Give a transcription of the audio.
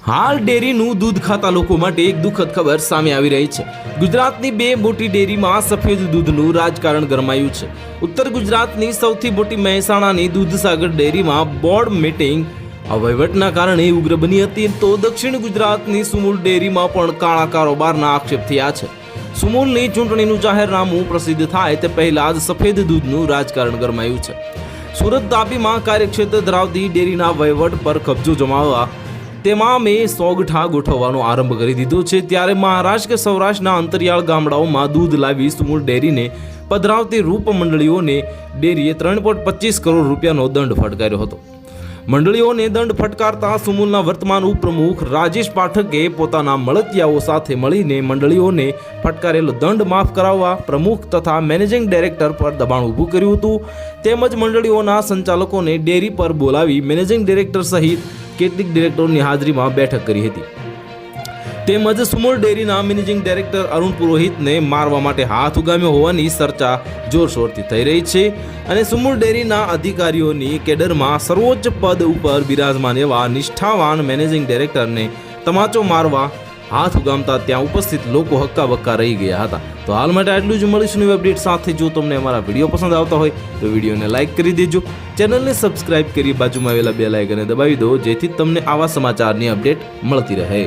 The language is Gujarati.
હાલ ડેરીનું દૂધ ખાતા લોકો માટે એક દુઃખદ ખબર સામે આવી રહી છે। ગુજરાતની બે મોટી ડેરીમાં સફેદ દૂધનું રાજકારણ ગરમાયું છે। ઉત્તર ગુજરાતની સૌથી મોટી મહેસાણાની દૂધસાગર ડેરીમાં બોર્ડ મીટિંગ વહીવટના કારણે ઉગ્ર બની હતી, તો દક્ષિણ ગુજરાતની સુમૂલ ડેરીમાં પણ કાળા કારોબારના આક્ષેપ થયા છે। સુમૂલની ચૂંટણીનું જાહેરનામું પ્રસિદ્ધ થાય તે પહેલા જ સફેદ દૂધનું રાજકારણ ગરમાયું છે। સુરત તાપીમાં કાર્યક્ષેત્ર ધરાવતી ડેરીના વહીવટ પર કબજો જમાવવા તમામે સોગઠા ગોઠવવાનો આરંભ કરી દીધો છે। ત્યારે મહારાષ્ટ્ર કે સૌરાષ્ટ્રના અંતરિયાળ ગામડાઓમાં દૂધ લાવી સુમૂલ ડેરીને પધરાવતી રૂપ મંડળીઓને ડેરીએ 3.25 કરોડ રૂપિયાનો દંડ ફટકાર્યો હતો। મંડળીઓને દંડ ફટકારતા સુમૂલના વર્તમાન ઉપપ્રમુખ રાજેશ પાઠકે પોતાના મળતિયાઓ સાથે મળીને મંડળીઓને ફટકારેલો દંડ માફ કરાવવા પ્રમુખ તથા મેનેજિંગ ડાયરેક્ટર પર દબાણ ઊભું કર્યું હતું। તેમજ મંડળીઓના સંચાલકોને ડેરી પર બોલાવી મેનેજિંગ ડાયરેક્ટર સહિત કેટલીક ડિરેક્ટરોની હાજરીમાં બેઠક કરી હતી। તેમજ સુમૂલ ડેરીના મેનેજિંગ ડાયરેક્ટર અરુણ પુરોહિતને મારવા માટે હાથ ઉગામ્યો હોવાની ચર્ચા જોરશોરથી થઈ રહી છે અને સુમૂલ ડેરીના અધિકારીઓની કેડરમાં સર્વોચ્ચ પદ ઉપર બિરાજમાન એવા નિષ્ઠાવાન મેનેજિંગ ડાયરેક્ટરને તમાચો મારવા હાથ ઉગામતા ત્યાં ઉપસ્થિત લોકો હક્કાબક્કા રહી ગયા હતા। તો હાલ માટે આટલું જ। મળીશું નવી અપડેટ સાથે। જો તમને અમારા વિડીયો પસંદ આવતા હોય તો વિડીયોને લાઇક કરી દેજો, ચેનલને સબસ્ક્રાઇબ કરી બાજુમાં આવેલા બેલ આઇકનને દબાવી દો, જેથી તમને આવા સમાચારની અપડેટ મળતી રહે।